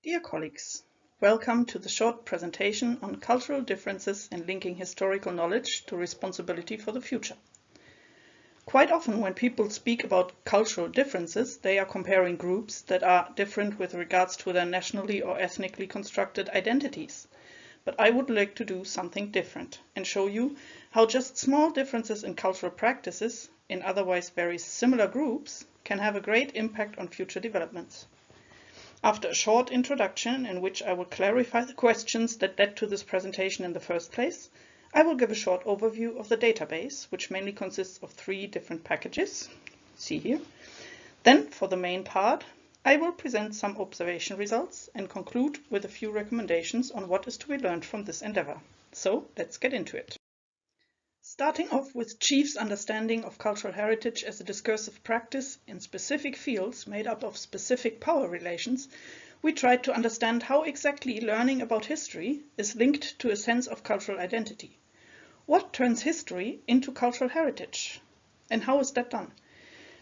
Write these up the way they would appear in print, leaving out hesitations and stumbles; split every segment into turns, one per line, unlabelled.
Dear colleagues, welcome to the short presentation on cultural differences and linking historical knowledge to responsibility for the future. Quite often when people speak about cultural differences, they are comparing groups that are different with regards to their nationally or ethnically constructed identities. But I would like to do something different and show you how just small differences in cultural practices in otherwise very similar groups can have a great impact on future developments. After a short introduction in which I will clarify the questions that led to this presentation in the first place, I will give a short overview of the database, which mainly consists of 3 different packages, see here. Then, for the main part, I will present some observation results and conclude with a few recommendations on what is to be learned from this endeavor. So, let's get into it. Starting off with Chief's understanding of cultural heritage as a discursive practice in specific fields made up of specific power relations, we tried to understand how exactly learning about history is linked to a sense of cultural identity. What turns history into cultural heritage? And how is that done?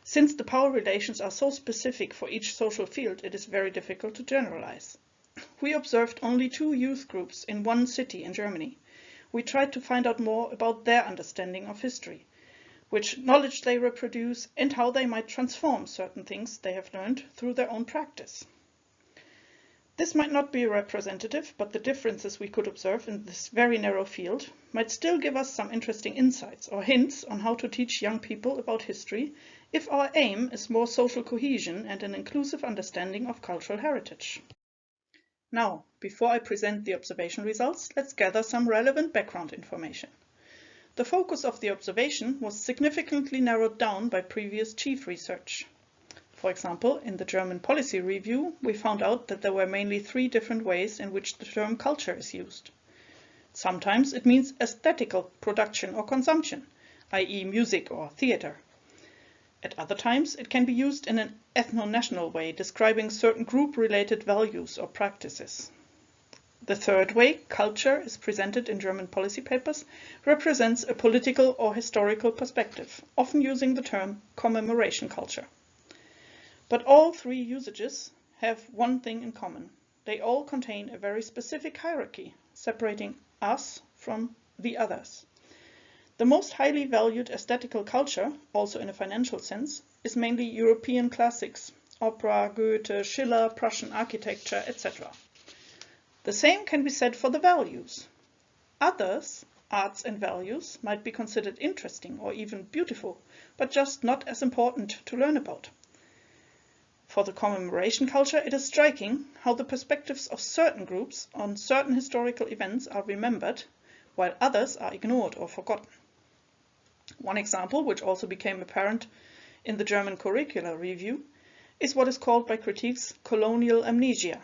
Since the power relations are so specific for each social field, it is very difficult to generalize. We observed only 2 youth groups in one city in Germany. We tried to find out more about their understanding of history, which knowledge they reproduce, and how they might transform certain things they have learned through their own practice. This might not be representative, but the differences we could observe in this very narrow field might still give us some interesting insights or hints on how to teach young people about history if our aim is more social cohesion and an inclusive understanding of cultural heritage. Now, before I present the observation results, let's gather some relevant background information. The focus of the observation was significantly narrowed down by previous Chief research. For example, in the German policy review, we found out that there were mainly 3 different ways in which the term culture is used. Sometimes it means aesthetical production or consumption, i.e. music or theater. At other times, it can be used in an ethno-national way, describing certain group-related values or practices. The third way, culture, is presented in German policy papers, represents a political or historical perspective, often using the term commemoration culture. But all 3 usages have one thing in common. They all contain a very specific hierarchy, separating us from the others. The most highly valued aesthetical culture, also in a financial sense, is mainly European classics, opera, Goethe, Sylla, Prussian architecture, etc. The same can be said for the values. Others, arts and values, might be considered interesting or even beautiful, but just not as important to learn about. For the commemoration culture, it is striking how the perspectives of certain groups on certain historical events are remembered, while others are ignored or forgotten. One example, which also became apparent in the German curricular review, is what is called by critics colonial amnesia.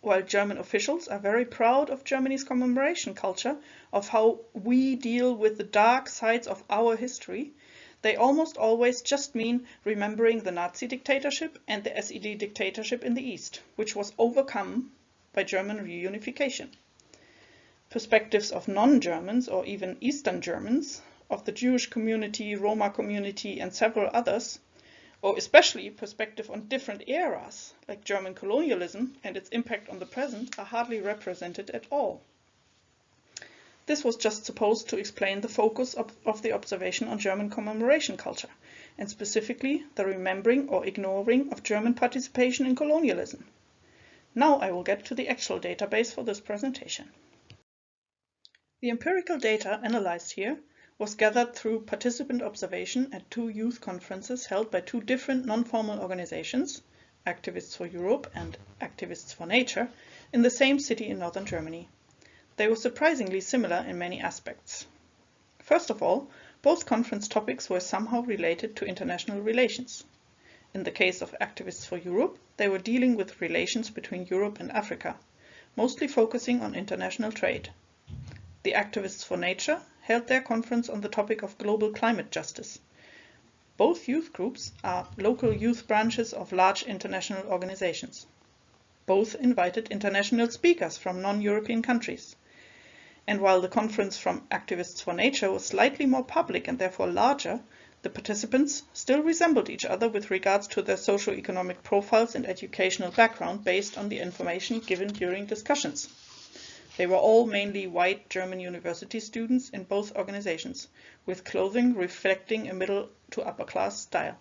While German officials are very proud of Germany's commemoration culture, of how we deal with the dark sides of our history, they almost always just mean remembering the Nazi dictatorship and the SED dictatorship in the East, which was overcome by German reunification. Perspectives of non-Germans or even Eastern Germans, of the Jewish community, Roma community, and several others, or especially perspective on different eras, like German colonialism and its impact on the present, are hardly represented at all. This was just supposed to explain the focus of the observation on German commemoration culture, and specifically the remembering or ignoring of German participation in colonialism. Now I will get to the actual database for this presentation. The empirical data analyzed here was gathered through participant observation at 2 youth conferences held by 2 different non-formal organizations, Activists for Europe and Activists for Nature, in the same city in northern Germany. They were surprisingly similar in many aspects. First of all, both conference topics were somehow related to international relations. In the case of Activists for Europe, they were dealing with relations between Europe and Africa, mostly focusing on international trade. The Activists for Nature held their conference on the topic of global climate justice. Both youth groups are local youth branches of large international organizations. Both invited international speakers from non-European countries. And while the conference from Activists for Nature was slightly more public and therefore larger, The participants still resembled each other with regards to their socio-economic profiles and educational background based on the information given during discussions. They were all mainly white German university students in both organizations, with clothing reflecting a middle to upper class style.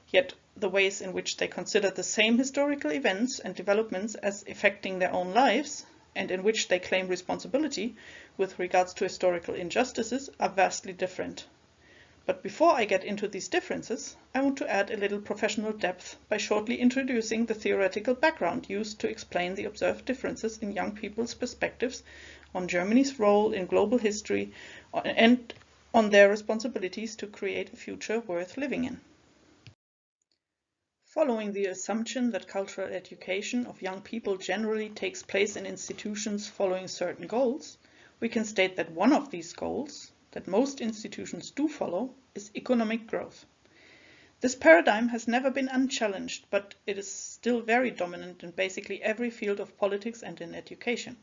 Yet the ways in which they considered the same historical events and developments as affecting their own lives, and in which they claim responsibility with regards to historical injustices, are vastly different. But before I get into these differences, I want to add a little professional depth by shortly introducing the theoretical background used to explain the observed differences in young people's perspectives on Germany's role in global history and on their responsibilities to create a future worth living in. Following the assumption that cultural education of young people generally takes place in institutions following certain goals, we can state that one of these goals, that most institutions do follow, is economic growth. This paradigm has never been unchallenged, but it is still very dominant in basically every field of politics and in education.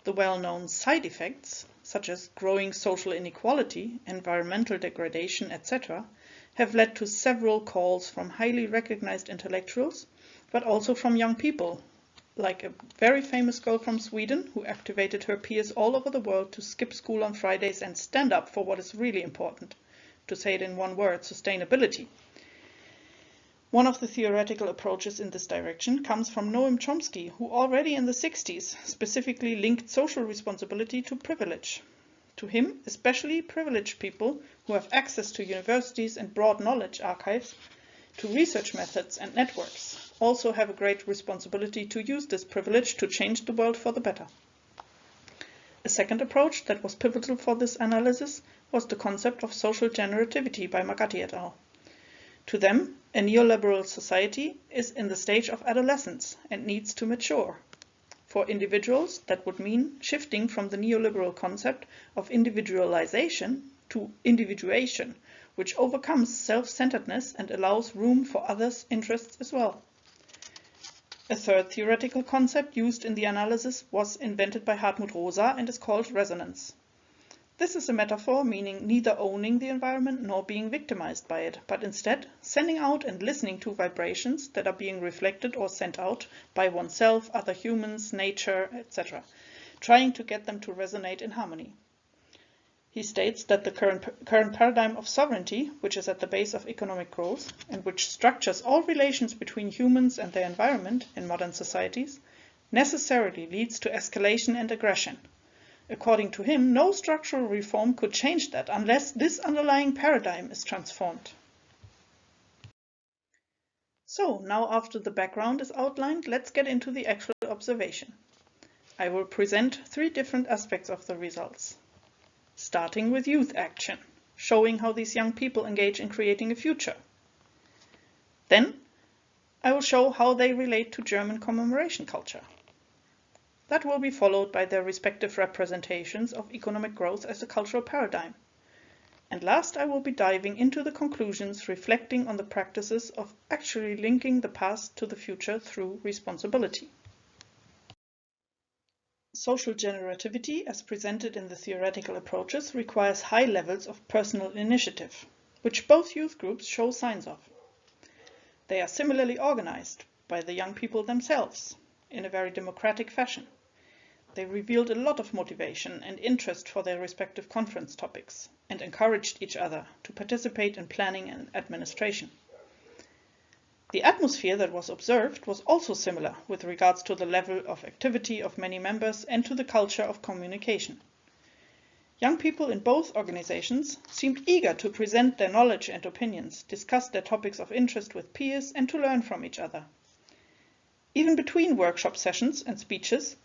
The well-known side effects, such as growing social inequality, environmental degradation, etc., have led to several calls from highly recognized intellectuals, but also from young people, like a very famous girl from Sweden who activated her peers all over the world to skip school on Fridays and stand up for what is really important, to say it in one word, sustainability. One of the theoretical approaches in this direction comes from Noam Chomsky, who already in the 60s specifically linked social responsibility to privilege. To him, especially privileged people who have access to universities and broad knowledge archives, to research methods and networks, also have a great responsibility to use this privilege to change the world for the better. A second approach that was pivotal for this analysis was the concept of social generativity by Magatti et al. To them, a neoliberal society is in the stage of adolescence and needs to mature. For individuals, that would mean shifting from the neoliberal concept of individualization to individuation, which overcomes self-centeredness and allows room for others' interests as well. A third theoretical concept used in the analysis was invented by Hartmut Rosa and is called resonance. This is a metaphor meaning neither owning the environment nor being victimized by it, but instead sending out and listening to vibrations that are being reflected or sent out by oneself, other humans, nature, etc., trying to get them to resonate in harmony. He states that the current paradigm of sovereignty, which is at the base of economic growth, and which structures all relations between humans and their environment in modern societies, necessarily leads to escalation and aggression. According to him, no structural reform could change that unless this underlying paradigm is transformed. So, now after the background is outlined, let's get into the actual observation. I will present three different aspects of the results. Starting with youth action, showing how these young people engage in creating a future. Then, I will show how they relate to German commemoration culture. That will be followed by their respective representations of economic growth as a cultural paradigm. And last, I will be diving into the conclusions reflecting on the practices of actually linking the past to the future through responsibility. Social generativity, as presented in the theoretical approaches, requires high levels of personal initiative, which both youth groups show signs of. They are similarly organized by the young people themselves in a very democratic fashion. They revealed a lot of motivation and interest for their respective conference topics and encouraged each other to participate in planning and administration. The atmosphere that was observed was also similar with regards to the level of activity of many members and to the culture of communication. Young people in both organizations seemed eager to present their knowledge and opinions, discuss their topics of interest with peers, and to learn from each other. Even between workshop sessions and speeches,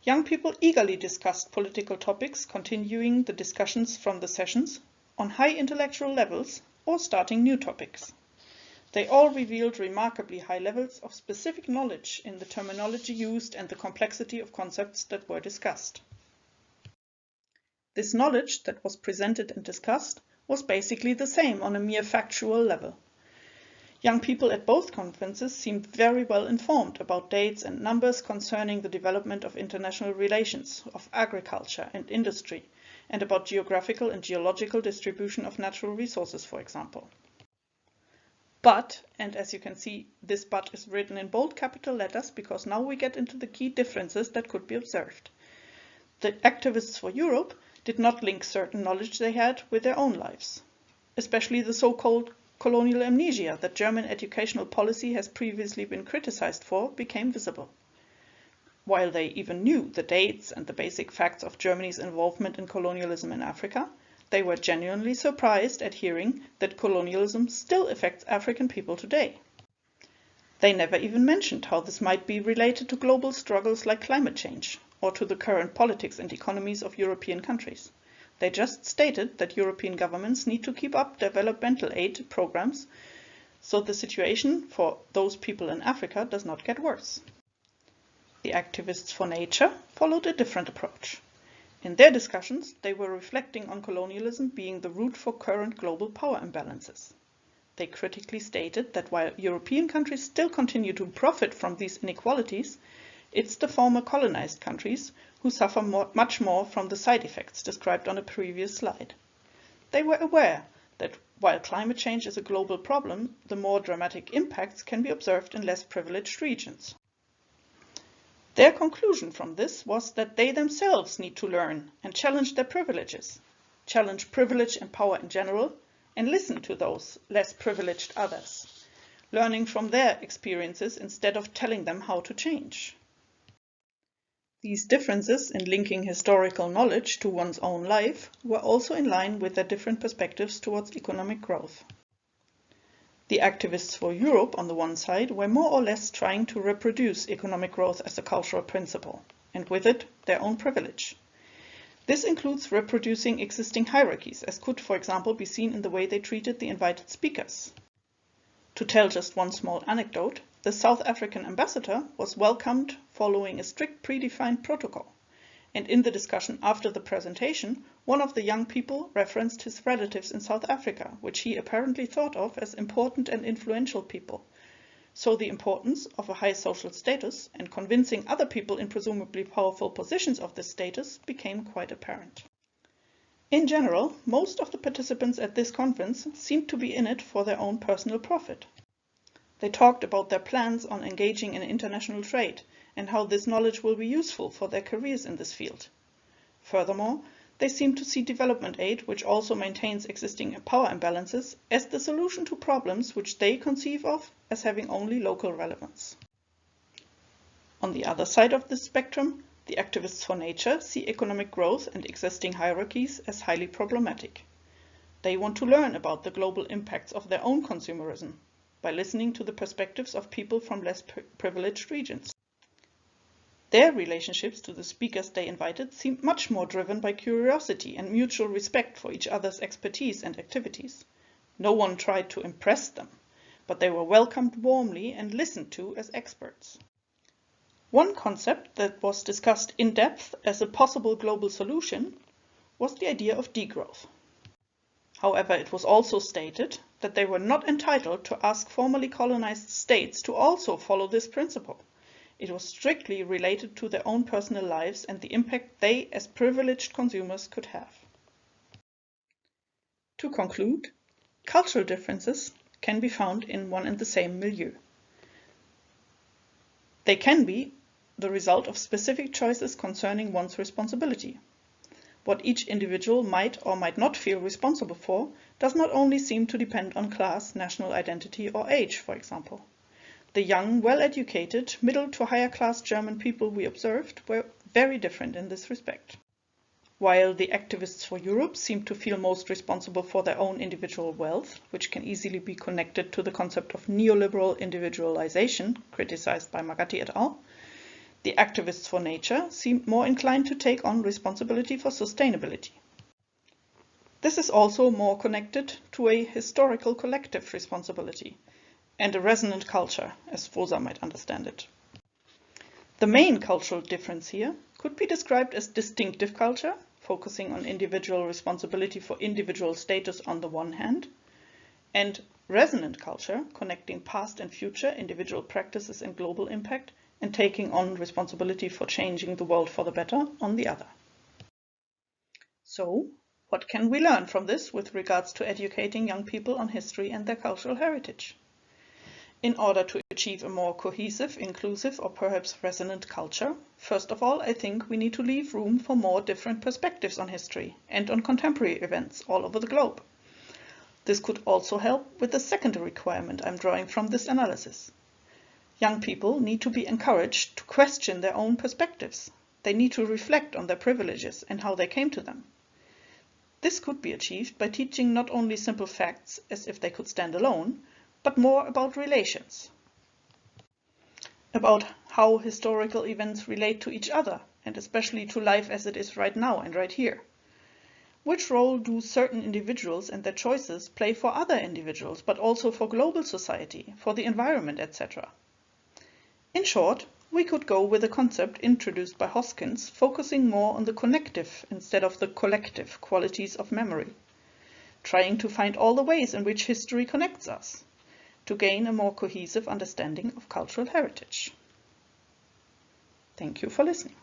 young people eagerly discussed political topics, continuing the discussions from the sessions on high intellectual levels or starting new topics. They all revealed remarkably high levels of specific knowledge in the terminology used and the complexity of concepts that were discussed. This knowledge that was presented and discussed was basically the same on a mere factual level. Young people at both conferences seemed very well informed about dates and numbers concerning the development of international relations, of agriculture and industry, and about geographical and geological distribution of natural resources, for example. But, and as you can see, this but is written in bold capital letters because now we get into the key differences that could be observed. The activists for Europe did not link certain knowledge they had with their own lives, especially the so-called colonial amnesia that German educational policy has previously been criticized for became visible. While they even knew the dates and the basic facts of Germany's involvement in colonialism in Africa, they were genuinely surprised at hearing that colonialism still affects African people today. They never even mentioned how this might be related to global struggles like climate change, or to the current politics and economies of European countries. They just stated that European governments need to keep up developmental aid programs so the situation for those people in Africa does not get worse. The activists for nature followed a different approach. In their discussions, they were reflecting on colonialism being the root for current global power imbalances. They critically stated that while European countries still continue to profit from these inequalities, it's the former colonized countries who suffer much more from the side effects described on a previous slide. They were aware that while climate change is a global problem, the more dramatic impacts can be observed in less privileged regions. Their conclusion from this was that they themselves need to learn and challenge their privileges, challenge privilege and power in general, and listen to those less privileged others, learning from their experiences instead of telling them how to change. These differences in linking historical knowledge to one's own life were also in line with their different perspectives towards economic growth. The activists for Europe, on the one side, were more or less trying to reproduce economic growth as a cultural principle, and with it, their own privilege. This includes reproducing existing hierarchies, as could, for example, be seen in the way they treated the invited speakers. To tell just one small anecdote, the South African ambassador was welcomed following a strict predefined protocol, and in the discussion after the presentation, one of the young people referenced his relatives in South Africa, which he apparently thought of as important and influential people. So the importance of a high social status and convincing other people in presumably powerful positions of this status became quite apparent. In general, most of the participants at this conference seemed to be in it for their own personal profit. They talked about their plans on engaging in international trade and how this knowledge will be useful for their careers in this field. Furthermore, they seem to see development aid, which also maintains existing power imbalances, as the solution to problems which they conceive of as having only local relevance. On the other side of this spectrum, the activists for nature see economic growth and existing hierarchies as highly problematic. They want to learn about the global impacts of their own consumerism by listening to the perspectives of people from less privileged regions. Their relationships to the speakers they invited seemed much more driven by curiosity and mutual respect for each other's expertise and activities. No one tried to impress them, but they were welcomed warmly and listened to as experts. One concept that was discussed in depth as a possible global solution was the idea of degrowth. However, it was also stated that they were not entitled to ask formerly colonized states to also follow this principle. It was strictly related to their own personal lives and the impact they, as privileged consumers, could have. To conclude, cultural differences can be found in one and the same milieu. They can be the result of specific choices concerning one's responsibility. What each individual might or might not feel responsible for does not only seem to depend on class, national identity, or age, for example. The young, well-educated, middle to higher class German people we observed were very different in this respect. While the activists for Europe seemed to feel most responsible for their own individual wealth, which can easily be connected to the concept of neoliberal individualization, criticized by Magatti et al., the activists for nature seemed more inclined to take on responsibility for sustainability. This is also more connected to a historical collective responsibility and a resonant culture, as Rosa might understand it. The main cultural difference here could be described as distinctive culture, focusing on individual responsibility for individual status on the one hand, and resonant culture, connecting past and future individual practices and global impact, and taking on responsibility for changing the world for the better on the other. So, what can we learn from this with regards to educating young people on history and their cultural heritage? In order to achieve a more cohesive, inclusive, or perhaps resonant culture, first of all, I think we need to leave room for more different perspectives on history and on contemporary events all over the globe. This could also help with the second requirement I'm drawing from this analysis. Young people need to be encouraged to question their own perspectives. They need to reflect on their privileges and how they came to them. This could be achieved by teaching not only simple facts as if they could stand alone, but more about relations. About how historical events relate to each other, and especially to life as it is right now and right here. Which role do certain individuals and their choices play for other individuals, but also for global society, for the environment, etc.? In short, we could go with a concept introduced by Hoskins, focusing more on the connective instead of the collective qualities of memory, trying to find all the ways in which history connects us, to gain a more cohesive understanding of cultural heritage. Thank you for listening.